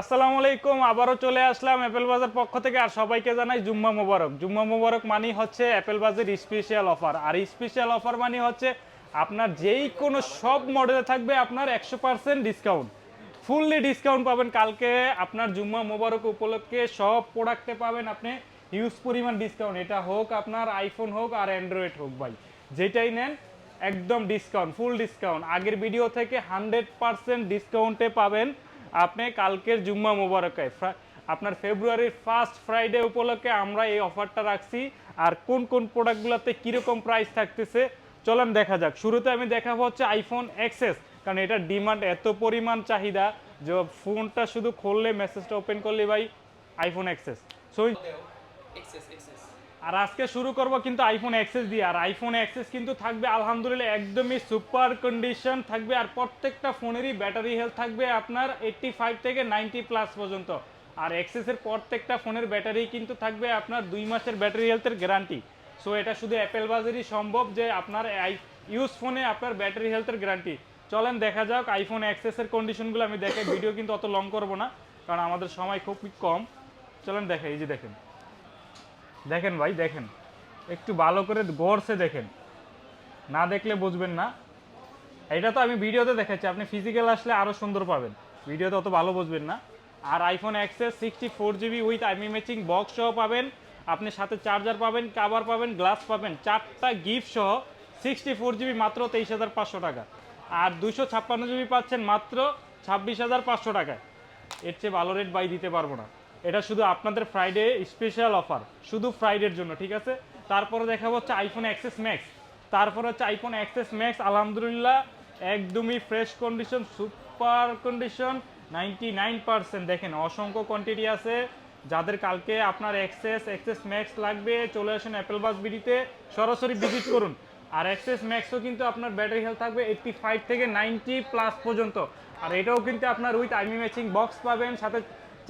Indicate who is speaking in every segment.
Speaker 1: আসসালামু আলাইকুম, আবারও চলে আসলাম অ্যাপেল বাজার পক্ষ থেকে। আর সবাইকে জানাই জুম্মা মোবারক। জুম্মা মোবারক মানে হচ্ছে অ্যাপেল বাজার স্পেশাল অফার। আর স্পেশাল অফার মানে হচ্ছে আপনার যেই কোনো সব মডেলে থাকবে আপনার 100% ডিসকাউন্ট, ফুললি ডিসকাউন্ট পাবেন। কালকে আপনার জুম্মা মোবারক উপলক্ষে সব প্রোডাক্টে পাবেন আপনি হিউজ পরিমাণ ডিসকাউন্ট। এটা হোক আপনার আইফোন হোক আর অ্যান্ড্রয়েড হোক, ভাই যেটাই নেন একদম ডিসকাউন্ট, ফুল ডিসকাউন্ট। আগের ভিডিও থেকে 100% ডিসকাউন্টে পাবেন আপনি কালকের জুম্মা মোবারকে। আপনার ফেব্রুয়ারির ফার্স্ট ফ্রাইডে উপলক্ষে আমরা এই অফারটা রাখছি। আর কোন কোন প্রোডাক্টগুলোতে কীরকম প্রাইস থাকতেছে চলেন দেখা যাক। শুরুতে আমি দেখাবো হচ্ছে আইফোন এক্সএস, কারণ এটার ডিমান্ড এত পরিমাণ চাহিদা যে ফোনটা শুধু খুললে মেসেজটা ওপেন করলে ভাই আইফোন এক্সএস। সো আর আজকে শুরু করব কিন্তু আইফোন এক্সএস দিয়ে। আর আইফোন এক্সএস কিন্তু থাকবে আলহামদুলিল্লাহ একদমই সুপার কন্ডিশন থাকবে। আর প্রত্যেকটা ফোনেরই ব্যাটারি হেলথ থাকবে আপনার 85 থেকে 90+ পর্যন্ত। আর এক্সএসের প্রত্যেকটা ফোনের ব্যাটারি কিন্তু থাকবে আপনার 2 মাসের ব্যাটারি হেলথের গ্যারান্টি। সো এটা শুধু অ্যাপেল বাজারই সম্ভব যে আপনার ইউজ ফোনে আপনার ব্যাটারি হেলথের গ্যারান্টি। চলেন দেখা যাক আইফোন এক্সএসের কন্ডিশনগুলো। আমি দেখে ভিডিও কিন্তু অত লং করবো না, কারণ আমাদের সময় খুবই কম। চলেন দেখে, এই যে দেখেন দেখেন ভাই, দেখেন একটু ভালো করে গড়ছে দেখেন, না দেখলে বুঝবেন না। এটা তো আমি ভিডিওতে দেখাচ্ছি, আপনি ফিজিক্যাল আসলে আরও সুন্দর পাবেন, ভিডিওতে অত ভালো বুঝবেন না। আর iPhone XS 64GB with IMEI matching box সহ পাবেন। আপনি সাথে চার্জার পাবেন, কাভার পাবেন, গ্লাস পাবেন, 4টা গিফট সহ 64GB মাত্র 23,500 টাকা। আর 256GB পাচ্ছেন মাত্র 26,500 টাকায়। এর চেয়ে ভালো রেট বাই দিতে পারবো না। এটা শুধু আপনাদের ফ্রাইডে স্পেশাল অফার, শুধু ফ্রাইডের জন্য, ঠিক আছে। তারপরে দেখা হচ্ছে আইফোন এক্সএস ম্যাক্স। তারপর হচ্ছে আইফোন এক্সএস ম্যাক্স, আলহামদুলিল্লাহ একদমই ফ্রেশ কন্ডিশন, সুপার কন্ডিশন, 99%। দেখেন অসংখ্য কোয়ান্টিটি আছে। যাদের কালকে আপনার এক্সএস ম্যাক্স লাগবে চলে আসেন অ্যাপেল বাস বিডিতে, সরাসরি ভিজিট করুন। আর এক্সএস ম্যাক্সও কিন্তু আপনার ব্যাটারি হেলথ থাকবে 85 থেকে 90+ পর্যন্ত। আর এটাও কিন্তু আপনার উইথ আইমি ম্যাচিং বক্স পাবেন, সাথে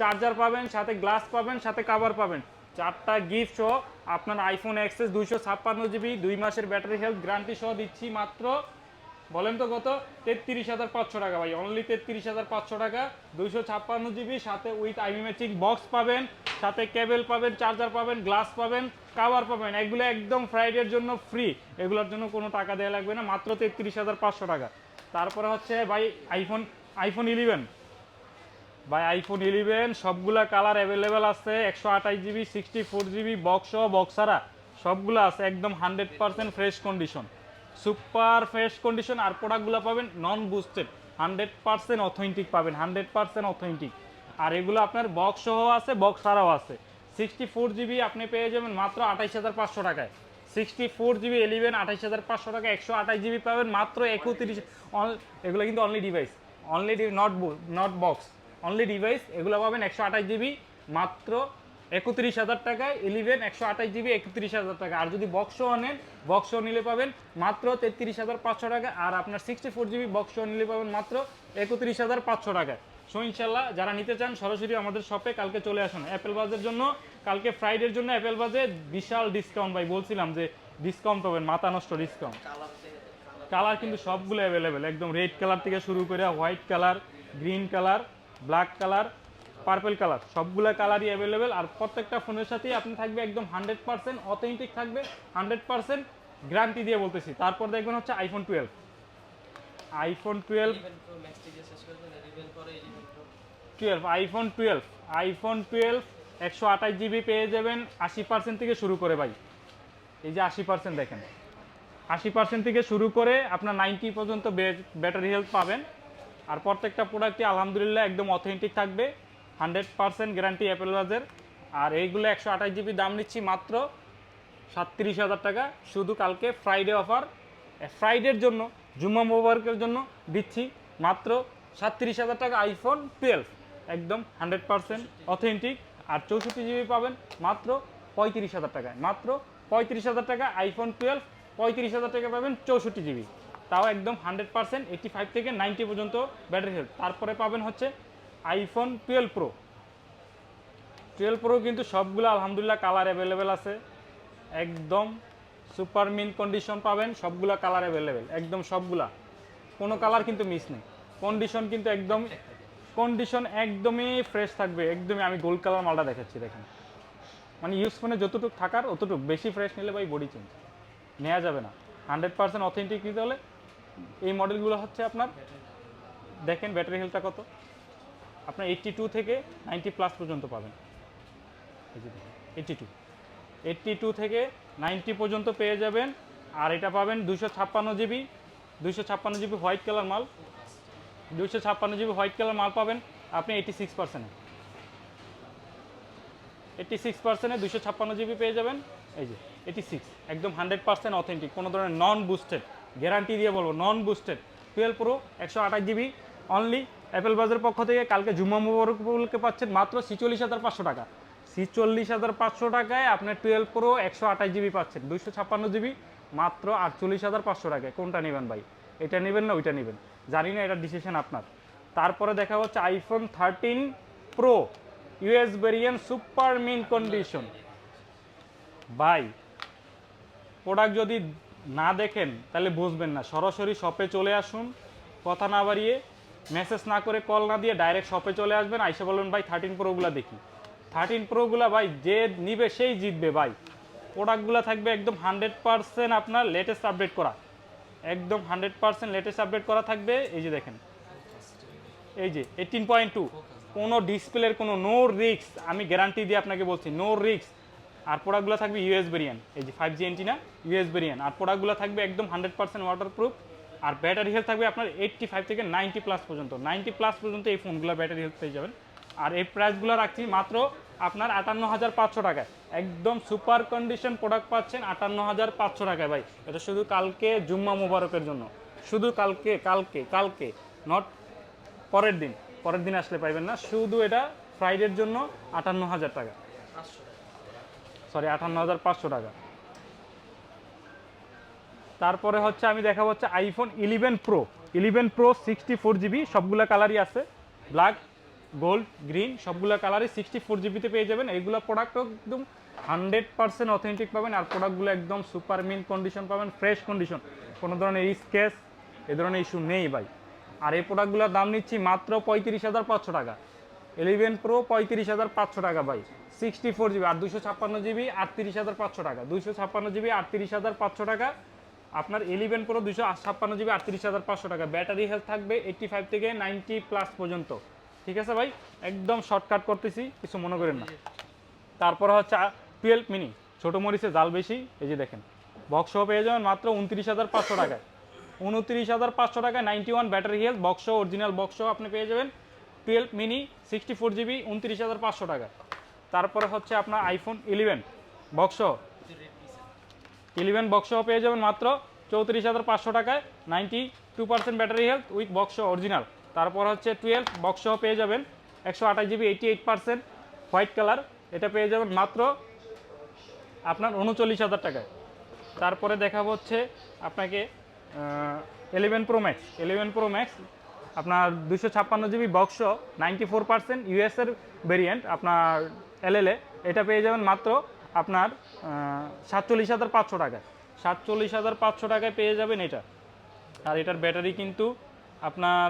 Speaker 1: চার্জার পাবেন, সাথে গ্লাস পাবেন, সাথে কাভার পাবেন, 4টা গিফট সহ আপনার আইফোন এক্সএস 256GB 2 মাসের ব্যাটারি হেলথ গ্যারান্টি সহ দিচ্ছি মাত্র, বলেন তো কত? 33,500 টাকা ভাই, অনলি 33,500 টাকা। 256GB সাথে উইথ আইমি ম্যাচিং বক্স পাবেন, সাথে কেবল পাবেন, চার্জার পাবেন, গ্লাস পাবেন, কাভার পাবেন। এগুলো একদম ফ্রাইডের জন্য ফ্রি, এগুলোর জন্য কোনো টাকা দেওয়া লাগবে না, মাত্র 33,500 টাকা। তারপরে হচ্ছে ভাই আইফোন 11 ভাই, আইফোন 11 সবগুলা কালার অ্যাভেলেবেল আছে। 128GB 64GB বক্স সহ বক্সারা সবগুলো আছে, একদম 100% fresh condition, super fresh condition. আর প্রোডাক্টগুলো পাবেন নন বুস্টেড, 100% অথেন্টিক পাবেন, 100% অথেন্টিক। আর এগুলো আপনার বক্স সহ আছে, বক্স ছাড়াও আছে। 64GB আপনি পেয়ে যাবেন মাত্র 28,500 টাকায়। 64GB 11 28,500 টাকা। 128GB পাবেন মাত্র 31। এগুলো কিন্তু only device, only not box, only device. এগুলো পাবেন 128GB মাত্র 31,000 টাকায়। 11 128GB 31,000 টাকা। আর যদি বক্স নেন, বক্স নিলে পাবেন মাত্র 33,500 টাকা। আর আপনার 64GB বক্স নিলে পাবেন মাত্র 31,500 টাকায়। সো ইনশাল্লাহ যারা নিতে চান সরাসরি আমাদের শপে কালকে চলে আসুন অ্যাপেল বাজের জন্য। কালকে ফ্রাইডের জন্য অ্যাপেল বাজে বিশাল ডিসকাউন্ট ভাই, বলছিলাম যে ডিসকাউন্ট পাবেন, মাথা নষ্ট ডিসকাউন্ট। কালার কিন্তু সবগুলো অ্যাভেলেবেল, একদম রেড কালার থেকে শুরু করে white colour, green colour, black colour, purple colour, সবগুলো কালারই অ্যাভেলেবেল। আর প্রত্যেকটা ফোনের সাথেই আপনি থাকবে একদম 100% অথেন্টিক থাকবে, 100% গ্যারান্টি দিয়ে বলতেছি। তারপর দেখবেন হচ্ছে আইফোন 12, আইফোন 12 আইফোন 12 128GB পেয়ে যাবেন 80% থেকে শুরু করে ভাই। এই যে 80% দেখেন, 80% থেকে শুরু করে আপনার 90 পর্যন্ত ব্যাটারি হেলথ পাবেন। আর প্রত্যেকটা প্রোডাক্টই আলহামদুলিল্লাহ একদম অথেন্টিক থাকবে, 100% গ্যারান্টি অ্যাপেল ওয়াচের। আর এইগুলো 128GB দাম নিচ্ছি মাত্র 37,000 টাকা, শুধু কালকে ফ্রাইডে অফার। ফ্রাইডের জন্য, জুম্মা মোবারকের জন্য দিচ্ছি মাত্র 37,000 টাকা আইফোন 12, একদম 100% অথেন্টিক। আর 64GB পাবেন মাত্র 35,000 টাকায়, মাত্র 35,000 টাকা আইফোন 12, 35,000 টাকা পাবেন 64GB, তাও একদম 100% 85 থেকে 90 পর্যন্ত ব্যাটারি হেলথ। তারপরে পাবেন হচ্ছে আইফোন 12 প্রো কিন্তু সবগুলো আলহামদুলিল্লাহ কালার অ্যাভেলেবেল আছে, একদম সুপার মিন কন্ডিশন পাবেন, সবগুলা কালার অ্যাভেলেবেল, একদম সবগুলা, কোনো কালার কিন্তু মিস নেই, কন্ডিশন কিন্তু একদম কন্ডিশন একদমই ফ্রেশ থাকবে, একদমই। আমি গোল্ড কালার মালটা দেখাচ্ছি, দেখেন মানে ইউজ ফোনে যতটুকু থাকার অতটুকু, বেশি ফ্রেশ নিলে ভাই বডি চেঞ্জ নেওয়া যাবে না। 100% অথেন্টিক নিতে হলে এই মডেলগুলো হচ্ছে আপনার, দেখেন ব্যাটারি হেলথটা কত, আপনার 82 থেকে 90+ পর্যন্ত পাবেন। এই যে দেখেন 82 থেকে 90 পর্যন্ত পেয়ে যাবেন। আর এটা পাবেন 256 জিবি, 256 জিবি হোয়াইট কালার মাল, 256 জিবি হোয়াইট কালার মাল পাবেন আপনি 86%, 86% 256 জিবি পেয়ে যাবেন। এই যে 86, একদম 100% অথেন্টিক, কোনো ধরনের নন বুস্টেড, গ্যারান্টি দিয়ে বলবো non boosted. 12 pro 128 GB only Apple বাজারের পক্ষ থেকে কালকে জুম্মা মুবারককে পাচ্ছেন মাত্র 46,500 টাকা। 46,500 টাকায় আপনার 12 প্রো 128 জিবি পাচ্ছেন, 256 জিবি মাত্র 48,500 টাকায়। কোনটা নেবেন ভাই? এটা নেবেন না ওইটা নেবেন, জানি না, এটা ডিসিশন আপনার। তারপরে দেখা হচ্ছে iPhone 13 pro US variant super mint condition. ভাই প্রোডাক্ট যদি না দেখেন তাহলে বুঝবেন না, সরাসরি শপে চলে আসুন, কথা না বাড়িয়ে, মেসেজ না করে, কল না দিয়ে ডাইরেক্ট শপে চলে আসবেন, আইসা বলবেন ভাই 13 প্রোগুলো দেখি। 13 প্রোগুলো ভাই যে নিবে সেই জিতবে ভাই। প্রোডাক্টগুলো থাকবে একদম 100% আপনার লেটেস্ট আপডেট করা, একদম 100% লেটেস্ট আপডেট করা থাকবে। এই যে দেখেন, এই যে 18.2, কোনো ডিসপ্লের কোনো নো রিস্ক, আমি গ্যারান্টি দিয়ে আপনাকে বলছি নো রিস্ক। আর প্রোডাক্টগুলো থাকবে ইউএস ভেরিয়েন্ট, এই যে 5G অ্যান্টিনা ইউএস ভেরিয়েন্ট। আর প্রোডাক্টগুলো থাকবে একদম 100% ওয়াটারপ্রুফ। আর ব্যাটারি হেলথ থাকবে আপনার 85 থেকে 90+ পর্যন্ত, 90+ পর্যন্ত এই ফোনগুলো ব্যাটারি হেলথ পেয়ে যাবেন। আর এই প্রাইসগুলো রাখছি মাত্র আপনার 58,500 টাকায়, একদম সুপার কন্ডিশন প্রোডাক্ট পাচ্ছেন 58,500 টাকায় ভাই। এটা শুধু কালকে জুম্মা মুবারকের জন্য, শুধু কালকে কালকে কালকে, নট পরের দিন, পরের দিন আসলে পাইবেন না, শুধু এটা ফ্রাইডের জন্য 58,000 টাকা, সরি 58,500 টাকা। তারপরে হচ্ছে আমি দেখাবো হচ্ছে আইফোন 11 প্রো, 64 জিবি, সবগুলো কালারই আছে, ব্ল্যাক, গোল্ড, গ্রিন, সবগুলো কালারই 64 জিবিতে পেয়ে যাবেন। এইগুলো প্রোডাক্ট একদম 100% অথেন্টিক পাবেন। আর প্রোডাক্টগুলো একদম সুপার মিন কন্ডিশন পাবেন, ফ্রেশ কন্ডিশন, কোনো ধরনের স্কেচ এ ধরনের ইস্যু নেই ভাই। আর এই প্রোডাক্টগুলোর দাম নিচ্ছি মাত্র 35,500 টাকা। 11 প্রো 35,500 টাকা ভাই, 64 জিবি। আর 256 জিবি 38,500 টাকা, 256 জিবি 38,500 টাকা। আপনার 11 প্রো 256 জিবি 38,500 টাকা। ব্যাটারি হেলথ থাকবে 85 থেকে 90+ পর্যন্ত। ঠিক আছে ভাই, একদম শর্টকাট করতেছি, কিছু মনে করেন না। তারপরে হচ্ছে 12 মিনি, ছোটো মরিচে জাল বেশি, এই যে দেখেন বক্স পেয়ে যাবেন মাত্র 29,500 টাকায়, 29,500 টাকায় 91 battery health box, original box আপনি পেয়ে যাবেন 12 মিনি 64 জিবি 29,500 টাকা। তারপরে হচ্ছে আপনার আইফোন 11 বক্স, 11 বক্স পেয়ে যাবেন মাত্র 34,500 টাকায়, 92% battery health with box original. তারপর হচ্ছে 12 বক্স পেয়ে যাবেন 128 জিবি 88% হোয়াইট কালার, এটা পেয়ে যাবেন মাত্র আপনার 39,000 টাকায়। তারপরে দেখাবো হচ্ছে আপনাকে 11 প্রো ম্যাক্স, 11 প্রো ম্যাক্স আপনার 256 জিবি বক্স, 94% ইউএসের ভেরিয়েন্ট আপনার এলএলএ, এটা পেয়ে যাবেন মাত্র আপনার 47,500 টাকায়, 47,500 টাকায় পেয়ে যাবেন এটা। আর এটার ব্যাটারি কিন্তু আপনার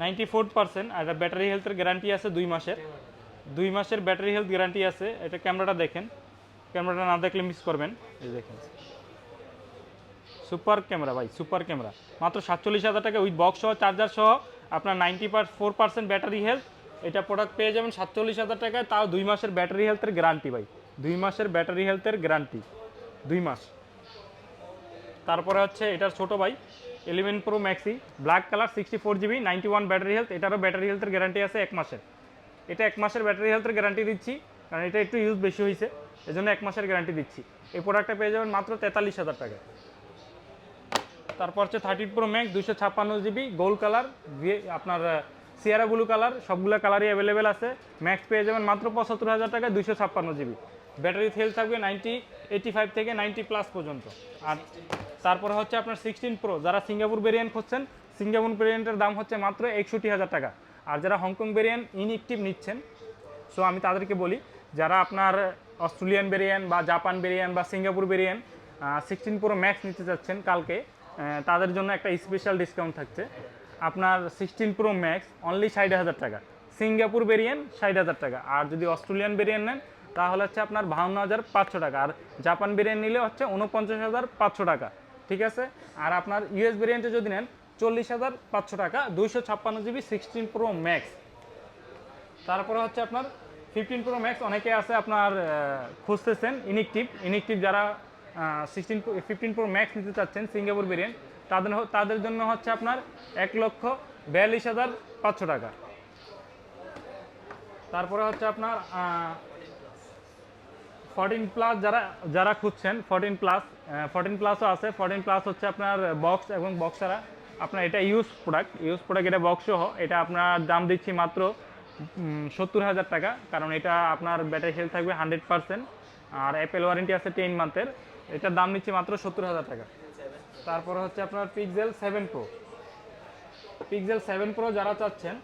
Speaker 1: 94%, আর এটা ব্যাটারি হেলথের গ্যারান্টি আছে 2 মাসের, 2 মাসের ব্যাটারি হেলথ গ্যারান্টি আছে। এটা ক্যামেরাটা দেখেন, ক্যামেরাটা না দেখলে মিস করবেন, এই দেখেন সুপার ক্যামেরা ভাই, সুপার ক্যামেরা, মাত্র 47,000 টাকা উইথ বক্স সহ চার্জার সহ আপনার 94% ব্যাটারি হেলথ। এটা প্রোডাক্ট পেয়ে যাবেন 47,000 টাকায়, তাও 2 মাসের ব্যাটারি হেলথের গ্যারান্টি ভাই, 2 মাসের ব্যাটারি হেলথের গ্যারান্টি, 2 মাস। তারপরে হচ্ছে এটার ছোট ভাই 11 pro maxi black colour 64 GB 91 battery health, এটারও ব্যাটারি হেলথের গ্যারান্টি আছে 1 মাসের। এটা 1 মাসের ব্যাটারি হেলথের গ্যারান্টি দিচ্ছি, কারণ এটা একটু ইউজ বেশি হয়েছে, এজন্য 1 মাসের গ্যারান্টি দিচ্ছি। এই প্রোডাক্টটা পেয়ে যাবেন মাত্র 43,000 টাকায়। তারপর হচ্ছে 13 pro max 256 GB gold colour, আপনার সিয়ারা ব্লু কালার, সবগুলো কালারই অ্যাভেলেবেল আছে। ম্যাক্স পেয়ে যাবেন মাত্র 75,000 টাকায় 256 জিবি। ব্যাটারি হেলথ থাকবে 85 থেকে 90+ পর্যন্ত। আর তারপরে হচ্ছে আপনার 16 প্রো, যারা সিঙ্গাপুর ভেরিয়েন্ট খুঁজছেন, সিঙ্গাপুর ভেরিয়েন্টের দাম হচ্ছে মাত্র 61,000 টাকা। আর যারা হংকং ভেরিয়েন্ট ইনএক্টিভ নিচ্ছেন, সো আমি তাদেরকে বলি, যারা আপনার অস্ট্রেলিয়ান ভেরিয়েন্ট বা জাপান ভেরিয়েন্ট বা সিঙ্গাপুর ভেরিয়েন্ট 16 প্রো ম্যাক্স নিতে চাচ্ছেন কালকে, তাদের জন্য একটা স্পেশাল ডিসকাউন্ট থাকছে। আপনার 16 Pro Max অনলি 60,000 টাকা, সিঙ্গাপুর ভেরিয়েন্ট 60,000 টাকা, আর যদি অস্ট্রেলিয়ান ভেরিয়েন্ট নেন তাহলে হচ্ছে আপনার 52,500 টাকা, আর জাপান ভেরিয়েন্ট নিলে হচ্ছে 49,500 টাকা, ঠিক আছে। আর আপনার ইউএস ভেরিয়েন্টে যদি নেন 40,500 টাকা, 256 GB 16 Pro Max। তারপরে হচ্ছে আপনার 15 Pro Max অনেকে আছে আপনার খুঁজতেছেন, ইনিকটিভ যারা 15 Pro Max নিতে চাচ্ছেন সিঙ্গাপুর ভেরিয়েন্ট, তাদের জন্য হচ্ছে আপনার 1,42,500 টাকা। তারপরে হচ্ছে আপনার 14 প্লাস যারা খুঁজছেন, 14 প্লাসও আছে। 14 প্লাস হচ্ছে আপনার বক্স এবং বক্স ছাড়া, আপনার এটা ইউজ প্রোডাক্ট, এটা বক্স সহ, এটা আপনার দাম দিচ্ছি মাত্র 70,000 টাকা, কারণ এটা আপনার ব্যাটারি হেলথ থাকবে 100%, আর অ্যাপেল ওয়ারেন্টি আছে 10 মান্থের। এটার দাম নিচ্ছি মাত্র 70,000 টাকা। তারপরে হচ্ছে আপনার পিক্সেল 7 প্রো যারা চাচ্ছেন,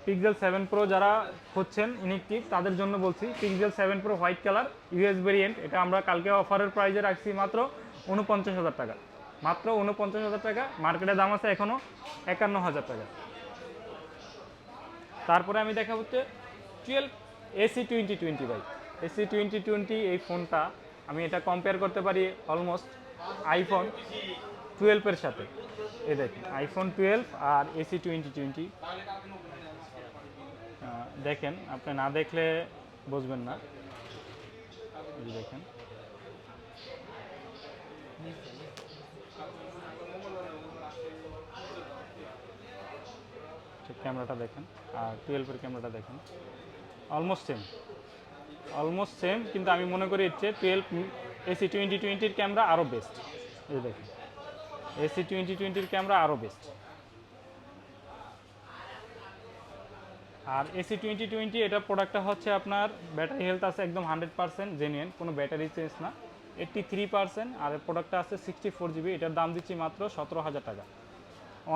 Speaker 1: পিক্সেল 7 প্রো যারা খুঁজছেন ইনিকটিভ, তাদের জন্য বলছি pixel 7 pro white colour US variant, এটা আমরা কালকে অফারের প্রাইজে রাখছি মাত্র 49,000 টাকা, মাত্র 49,000 টাকা। মার্কেটের দাম আছে এখনও 51,000 টাকা। তারপরে আমি দেখা হচ্ছে 12 AC2020 ভাই, AC2020 এই ফোনটা আমি এটা কম্পেয়ার করতে পারি অলমোস্ট আইফোন 12-এর সাথে। এই দেখেন আইফোন 12 আর AC2020, দেখেন, আপনি না দেখলে বুঝবেন না। দেখেন ক্যামেরাটা দেখেন, আর 12-এর ক্যামেরাটা দেখেন, অলমোস্ট সেম, কিন্তু আমি মনে করি হচ্ছে 12 AC2020-র ক্যামেরা আরও বেস্ট। এই দেখেন AC2020-র ক্যামেরা আরও বেস্ট। আর AC2020 এটা প্রোডাক্টটা হচ্ছে আপনার ব্যাটারি হেলথ আছে একদম 100% জেনুইন, কোনো ব্যাটারি চেঞ্জ না, 83%, আর প্রোডাক্টটা আছে 64 GB। এটার দাম দিচ্ছি মাত্র 17,000 টাকা,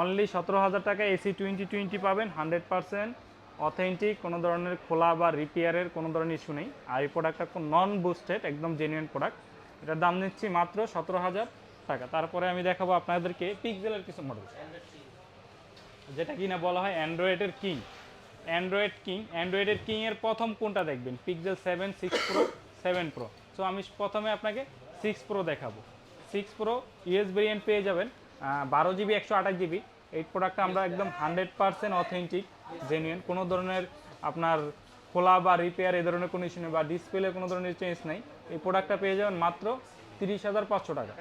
Speaker 1: অনলি 17,000 টাকা AC2020 পাবেন, 100% অথেন্টিক, কোনো ধরনের খোলা বা রিপেয়ারের কোনো ধরনের ইস্যু নেই। আর এই প্রোডাক্টটা নন বুস্টেড, একদম জেনুইন প্রোডাক্ট। এটার দাম নিচ্ছি মাত্র 17,000 টাকা। তারপরে আমি দেখাবো আপনাদেরকে পিক্সেলের কিছু মডেল, যেটা কিনা বলা হয় অ্যান্ড্রয়েডের কিং। অ্যান্ড্রয়েডের কিংয়ের প্রথম কোনটা দেখবেন? Pixel 7, 6 pro, 7 pro. সো আমি প্রথমে আপনাকে 6 প্রো দেখাবো। 6 প্রো ইউএস ভেরিয়েন্ট পেয়ে যাবেন 12 GB 128 GB। এই প্রোডাক্টটা আমরা একদম 100% অথেন্টিক জেনুইন, কোনো ধরনের আপনার খোলা বা রিপেয়ার এই ধরনের কোনো ইস্যু নেই, বা ডিসপ্লে কোনো ধরনের চেঞ্জ নেই। এই প্রোডাক্টটা পেয়ে যাবেন মাত্র 30,500 টাকা,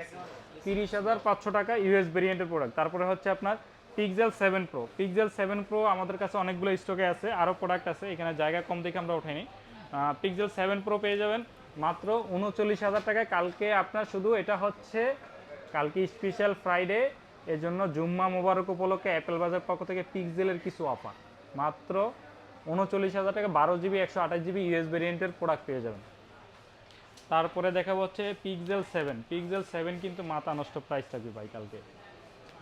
Speaker 1: 30,500 টাকা ইউএস ভেরিয়েন্টের প্রোডাক্ট। তারপরে হচ্ছে আপনার পিক্সেল 7 প্রো আমাদের কাছে অনেকগুলো স্টকে আছে, আরও প্রোডাক্ট আছে, এখানে জায়গা কম দেখে আমরা ওঠাইনি। পিক্সেল 7 প্রো পেয়ে যাবেন মাত্র 39,000 টাকায়। কালকে আপনার শুধু এটা হচ্ছে কালকে স্পেশাল ফ্রাইডে, এর জন্য জুম্মা মোবারক উপলক্ষে অ্যাপেল বাজার পক্ষ থেকে পিক্সেলের কিছু অফার, মাত্র 39,000 টাকা 12 GB 128 GB ইউএস ভেরিয়েন্টের প্রোডাক্ট পেয়ে যাবেন। তারপরে দেখাবো হচ্ছে পিক্সেল 7 কিন্তু মাথা নষ্ট প্রাইস থাকবে ভাই কালকে,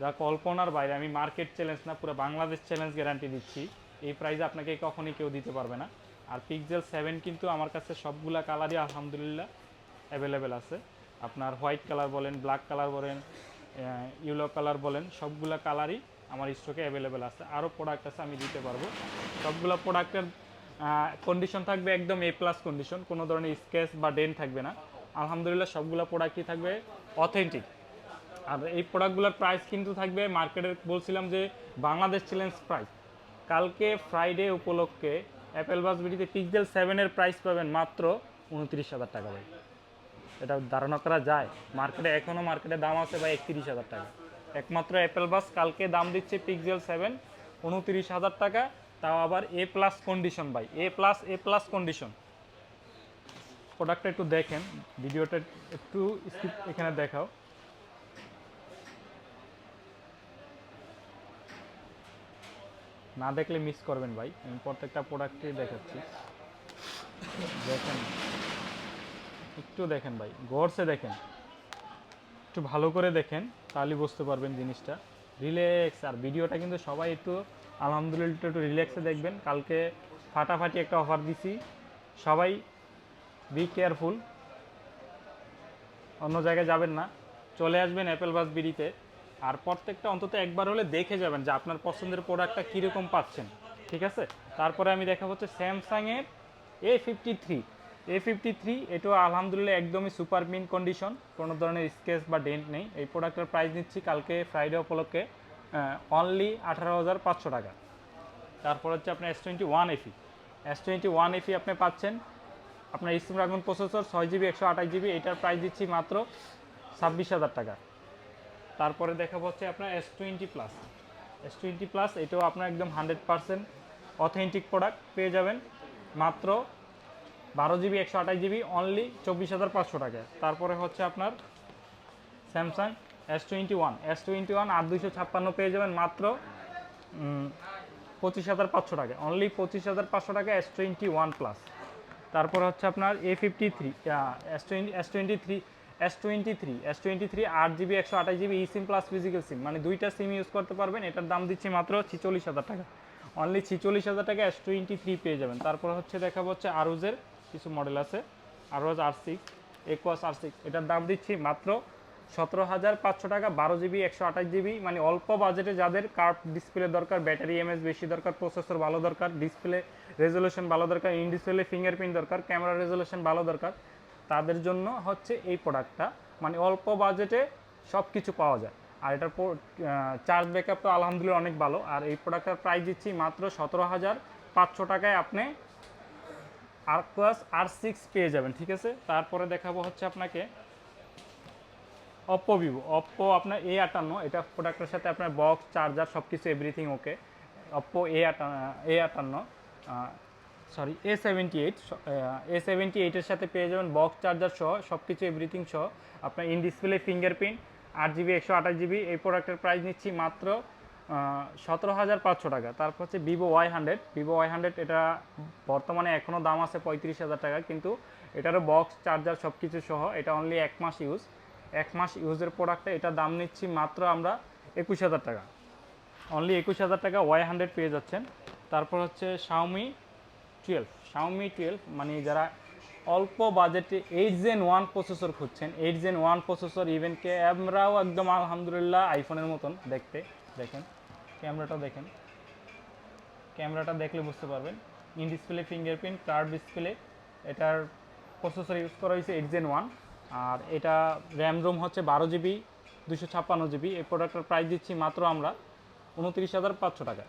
Speaker 1: যা কল্পনার বাইরে। আমি মার্কেট চ্যালেঞ্জ না, পুরো বাংলাদেশ চ্যালেঞ্জ গ্যারান্টি দিচ্ছি, এই প্রাইসে আপনাকে কখনই কেউ দিতে পারবে না। আর পিক্সেল 7 কিন্তু আমার কাছে সবগুলা কালারই আলহামদুলিল্লাহ অ্যাভেলেবেল আছে। আপনার হোয়াইট কালার বলেন, ব্ল্যাক কালার বলেন, ইয়েলো কালার বলেন, সবগুলা কালারই আমার স্টকে অ্যাভেলেবেল আছে। আরও প্রোডাক্ট আছে আমি দিতে পারবো। সবগুলো প্রোডাক্টের কন্ডিশন থাকবে একদম A+ কন্ডিশন, কোনো ধরনের স্ক্র্যাচ বা ডেন্ট থাকবে না। আলহামদুলিল্লাহ সবগুলো প্রোডাক্টই থাকবে অথেন্টিক। আর এই প্রোডাক্টগুলোর প্রাইস কিন্তু থাকবে মার্কেটের, বলছিলাম যে বাংলাদেশ চ্যালেঞ্জ প্রাইস। কালকে ফ্রাইডে উপলক্ষে অ্যাপেল বাস বিডিতে পিক্সেল 7-এর প্রাইস পাবেন মাত্র 29,000 টাকা ভাই। এটা ধারণা করা যায়? মার্কেটে দাম আছে ভাই 31,000 টাকা। একমাত্র অ্যাপেল বাস কালকে দাম দিচ্ছে পিক্সেল 7 29,000 টাকা, তাও আবার A+ কন্ডিশন ভাই, A+ কন্ডিশন। প্রোডাক্টটা একটু দেখেন, ভিডিওটা একটু স্কিপ এখানে দেখাও। না দেখলে মিস করবেন ভাই, আমি প্রত্যেকটা প্রোডাক্টই দেখাচ্ছি। দেখেন, একটু দেখেন ভাই, গড়সে দেখেন, একটু ভালো করে দেখেন, তাহলে বুঝতে পারবেন জিনিসটা। রিল্যাক্স, আর ভিডিওটা কিন্তু সবাই একটু আলহামদুলিল্লাহ একটু রিল্যাক্সে দেখবেন। কালকে ফাটাফাটি একটা অফার দিছি, সবাই বি কেয়ারফুল, অন্য জায়গায় যাবেন না, চলে আসবেন অ্যাপেল বাস বিডিতে। আর প্রত্যেকটা অন্তত একবার হলে দেখে যাবেন যে আপনার পছন্দের প্রোডাক্টটা কীরকম পাচ্ছেন, ঠিক আছে। তারপরে আমি দেখা হচ্ছে স্যামসাংয়ের A53, A53 এটাও আলহামদুলিল্লাহ একদমই সুপার মিন কন্ডিশন, কোনো ধরনের স্কেচ বা ডেন্ট নেই। এই প্রোডাক্টের প্রাইস নিচ্ছি কালকে ফ্রাইডে উপলক্ষে অনলি 18,500 টাকা। তারপর হচ্ছে আপনার S21 FE, S21 FE আপনি পাচ্ছেন আপনার স্ন্যাপড্রাগন প্রসেসর 6GB 128GB, এটার প্রাইস দিচ্ছি মাত্র 26,000 টাকা। তারপরে দেখাবো হচ্ছে আপনার S20 প্লাস, S20 প্লাস এটাও আপনার একদম 100% অথেন্টিক প্রোডাক্ট পেয়ে যাবেন মাত্র 12GB 128GB অনলি 24,500 টাকায়। তারপরে হচ্ছে আপনার স্যামসাং S21 8 256 পেয়ে যাবেন মাত্র 25,500 টাকা, অনলি 25,500 টাকা S21 প্লাস। তারপর হচ্ছে আপনার A53, S23 8GB 128GB ই সিম প্লাস ফিজিক্যাল সিম, মানে দুইটা সিম ইউজ করতে পারবেন। এটার দাম দিচ্ছি মাত্র 46,000 টাকা, অনলি 46,000 টাকা S23 পেয়ে যাবেন। তারপর হচ্ছে দেখাবো হচ্ছে আরুজের কিছু মডেল আছে, আরুজ R6, Equus R6, এটার দাম দিচ্ছি মাত্র 17,500 টাকা, 12GB 128GB, মানে অল্প বাজেটে যাদের কার্ভ ডিসপ্লে দরকার, ব্যাটারি এমএস বেশি দরকার, প্রসেসর ভালো দরকার, ডিসপ্লে রেজলিউশন ভালো দরকার, ইন ডিসপ্লে ফিঙ্গারপ্রিন্ট দরকার, ক্যামেরা রেজলিউশন ভালো দরকার, তাদের জন্য হচ্ছে এই প্রোডাক্টটা। মানে অল্প বাজেটে সব কিছু পাওয়া যায়। আর এটার চার্জ ব্যাকআপ তো আলহামদুলিল্লাহ অনেক ভালো। আর এই প্রোডাক্টটার প্রাইস দিচ্ছি মাত্র 17,500 টাকায় আপনি Equus R6 পেয়ে যাবেন, ঠিক আছে। তারপরে দেখাবো হচ্ছে আপনাকে অপ্পো আপনার A58, এটা প্রোডাক্টের সাথে আপনার বক্স, চার্জার সব কিছু everything okay. Oppo A58 sorry A78 সাথে পেয়ে যাবেন বক্স, চার্জার সহ সব কিছু এভরিথিং সহ আপনার in display fingerprint 8GB 128GB। এই প্রোডাক্টের প্রাইস নিচ্ছি মাত্র 17,500 টাকা। তারপর হচ্ছে Vivo Y100, এটা বর্তমানে এখনও দাম আছে 35,000 টাকা, কিন্তু এটারও বক্স, চার্জার সব কিছু সহ এটা অনলি 1 মাস ইউজের প্রোডাক্টে এটা দাম নিচ্ছি মাত্র আমরা 21,000 টাকা, অনলি 21,000 টাকা Y100 পেয়ে যাচ্ছেন। তারপর হচ্ছে Xiaomi 12, মানে যারা অল্প বাজেটে 8 Gen 1 প্রসেসর খুঁজছেন, 8 Gen 1 প্রসেসর, ইভেন ক্যামেরাও একদম আলহামদুলিল্লাহ আইফোনের মতন দেখতে। দেখেন ক্যামেরাটা দেখলে বুঝতে পারবেন, in display fingerprint, curve display, এটার প্রসেসর ইউজ করা হয়েছে 8 Gen 1। আর এটা র্যাম রোম হচ্ছে 12GB 256GB। এই প্রোডাক্টের প্রাইস দিচ্ছি মাত্র আমরা 29,500 টাকা,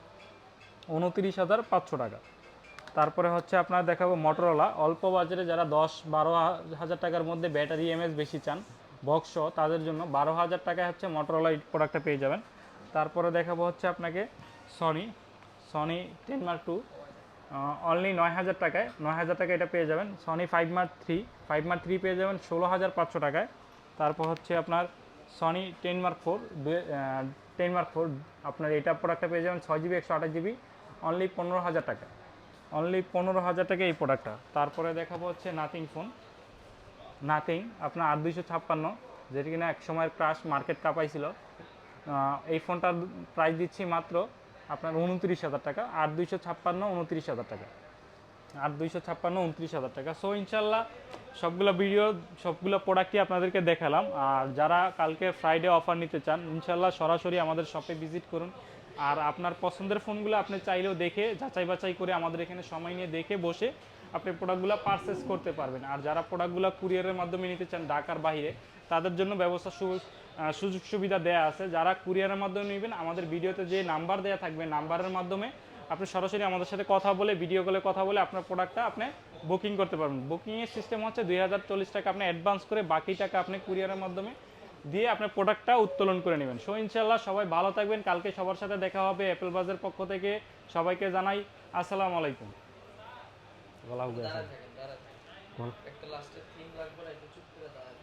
Speaker 1: 29,500 টাকা। তারপরে হচ্ছে আপনার দেখাবো মোটরোলা, অল্প বাজারে যারা 10-12 হাজার টাকার মধ্যে ব্যাটারি এমএস বেশি চান বক্স, তাদের জন্য 12,000 টাকায় হচ্ছে মোটরোলা এই প্রোডাক্টটা পেয়ে যাবেন। তারপরে দেখাবো হচ্ছে আপনাকে সনি 10 Mark II, অনলি 9,000 টাকায়, 9,000 টাকা এটা পেয়ে যাবেন। সনি 5 Mark III পেয়ে যাবেন 16,500 টাকায়। তারপর হচ্ছে আপনার সনি 10 Mark IV, আপনার এটা প্রোডাক্টটা পেয়ে যাবেন 6GB 128GB, অনলি 15,000 টাকা, অনলি 15,000 টাকা এই প্রোডাক্টটা। তারপরে দেখাবো হচ্ছে নাথিং আপনার 8 256, যেটি কিনা এক সময়ের ক্রাশ মার্কেট কাঁপাইছিল। এই ফোনটার প্রাইস দিচ্ছি মাত্র আপনার 29,000 টাকা, 8 256 29,000 টাকা, 8 256 29,000 টাকা। সো ইনশাল্লাহ সবগুলো প্রোডাক্টই আপনাদেরকে দেখালাম। আর যারা কালকে ফ্রাইডে অফার নিতে চান, ইনশাল্লাহ সরাসরি আমাদের শপে ভিজিট করুন। আর আপনার পছন্দের ফোনগুলো আপনি চাইলেও দেখে যাচাই বাছাই করে আমাদের এখানে সময় নিয়ে দেখে বসে আপনি প্রোডাক্টগুলো পারচেস করতে পারবেন। আর যারা প্রোডাক্টগুলো কুরিয়ারের মাধ্যমে নিতে চান ঢাকার বাইরে, তাদের জন্য ব্যবস্থা সুযোগ সুবিধা দেওয়া আছে। যারা কুরিয়ারের মাধ্যমে নেবেন, আমাদের ভিডিওতে যে নাম্বার দেওয়া থাকবে, নাম্বারের মাধ্যমে আপনি সরাসরি আমাদের সাথে কথা বলে, ভিডিও কলে কথা বলে আপনার প্রোডাক্টটা আপনি বুকিং করতে পারবেন। বুকিংয়ের সিস্টেম হচ্ছে 2,040 টাকা আপনি অ্যাডভান্স করে বাকি টাকা আপনি কুরিয়ারের মাধ্যমে দিয়ে আপনার প্রোডাক্টটা উত্তোলন করে নেবেন। সো ইনশাল্লাহ সবাই ভালো থাকবেন, কালকে সবার সাথে দেখা হবে অ্যাপেল বাজের পক্ষ থেকে। সবাইকে জানাই আসসালামু আলাইকুম।
Speaker 2: একটা লাস্টের থিম লাগবে না, একটু চুপ করে দাঁড়ায়